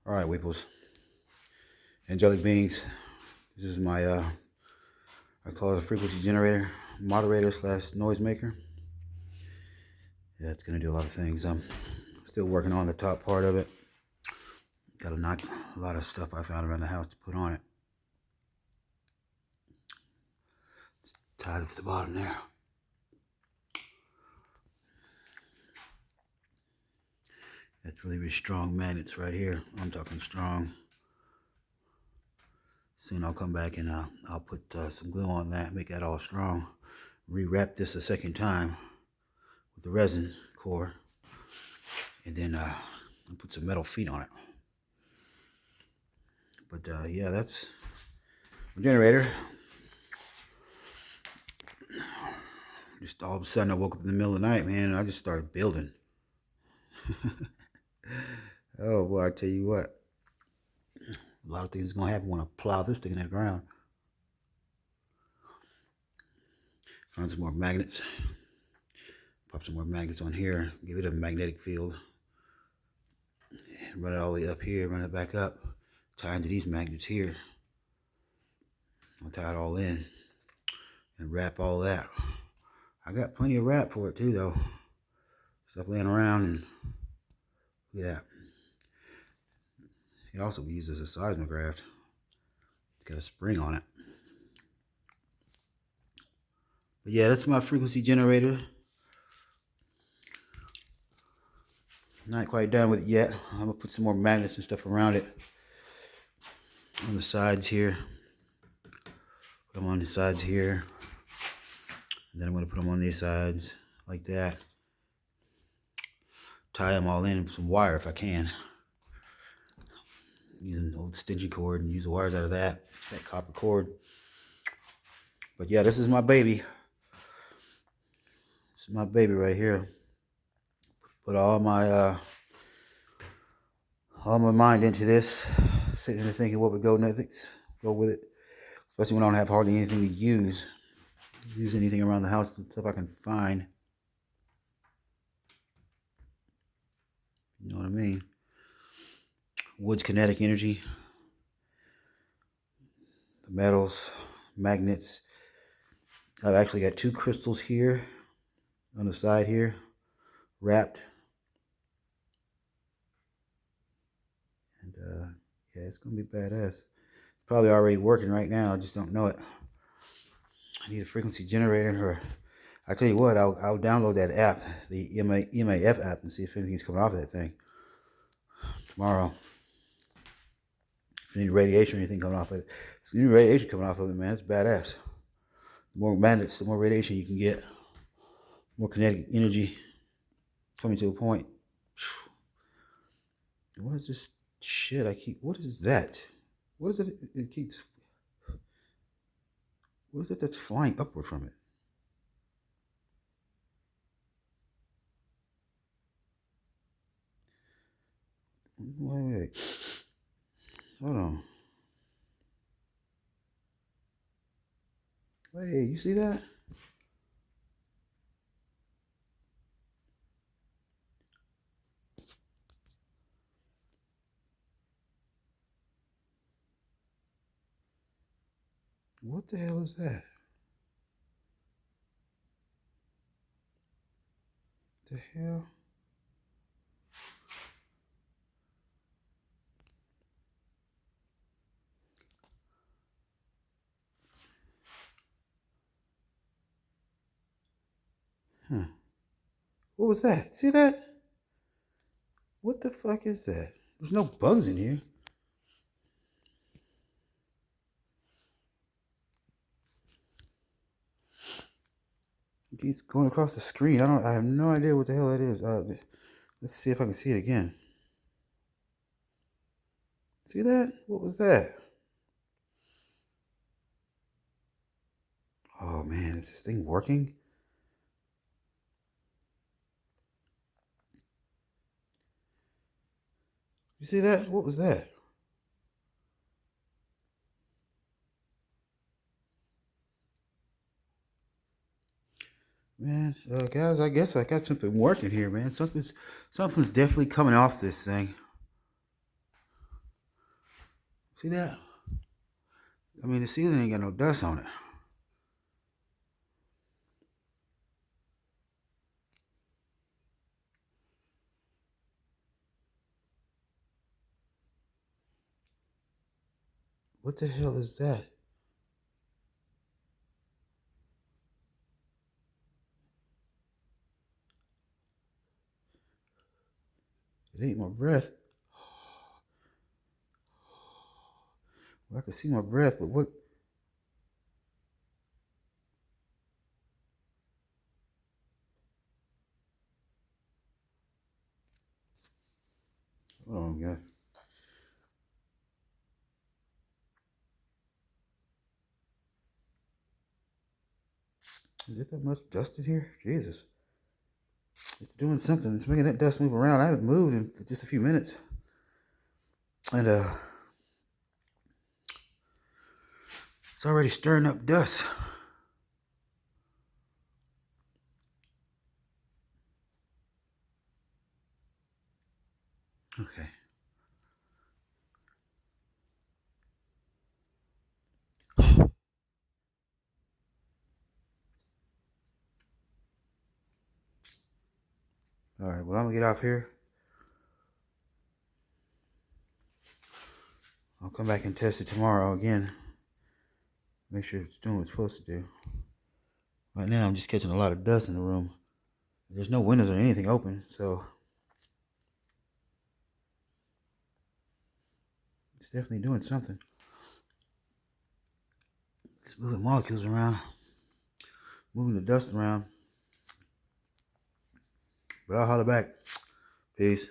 All right, Weeples. Angelic beings. This is my, I call it a frequency generator, moderator slash noisemaker. Yeah, it's going to do a lot of things. I'm still working on the top part of it. Got to knock a lot of stuff I found around the house to put on it. It's tied at the bottom there. That's really, really strong magnets right here. I'm talking strong. Soon I'll come back and I'll put some glue on that, make that all strong. Rewrap this a second time with the resin core, and then I'll put some metal feet on it. But yeah, that's my generator. Just all of a sudden I woke up in the middle of the night, man, and I just started building. Oh boy, I tell you what, a lot of things are gonna happen when I plow this thing in the ground. Find some more magnets. Pop some more magnets on here. Give it a magnetic field. And run it all the way up here. Run it back up. Tie into these magnets here. I'll tie it all in and wrap all that. I got plenty of wrap for it too, though. Stuff laying around, and yeah. It can also be used as a seismograph. It's got a spring on it. But yeah, that's my frequency generator. Not quite done with it yet. I'm gonna put some more magnets and stuff around it on the sides here. Put them on the sides here. And then I'm gonna put them on these sides like that. Tie them all in with some wire if I can. Use an old extension cord and use the wires out of that copper cord. But yeah, this is my baby. This is my baby right here. Put all my mind into this, sitting there thinking what would go next, go with it. Especially when I don't have hardly anything to use. Use anything around the house, stuff I can find. You know what I mean? Wood's kinetic energy, the metals, magnets. I've actually got 2 crystals here on the side here, wrapped. And yeah, it's gonna be badass. It's probably already working right now. I just don't know it. I need a frequency generator, or I tell you what, I'll download that app, the EMAF app, and see if anything's coming off of that thing tomorrow. If any radiation or anything coming off of it, if any radiation coming off of it, man, it's badass. The more magnets, the more radiation you can get, more kinetic energy coming to a point. What is this shit I keep? What is that? What is it? It keeps. What is it that's flying upward from it? Wait. Hold on. Wait, you see that? What the hell is that? The hell? Huh. What was that? See that? What the fuck is that? There's no bugs in here. It keeps going across the screen. I have no idea what the hell that is. Let's see if I can see it again. See that? What was that? Oh man, is this thing working? You see that? What was that? Man, guys, I guess I got something working here, man. Something's definitely coming off this thing. See that? I mean, the ceiling ain't got no dust on it. What the hell is that? It ain't my breath. Well, I can see my breath, but what? Oh, God. Is it that much dust in here? Jesus. It's doing something. It's making that dust move around. I haven't moved in just a few minutes. And it's already stirring up dust. Okay. All right, well, I'm going to get off here. I'll come back and test it tomorrow again. Make sure it's doing what it's supposed to do. Right now, I'm just catching a lot of dust in the room. There's no windows or anything open, so it's definitely doing something. It's moving molecules around, moving the dust around. But I'll holler back. Peace.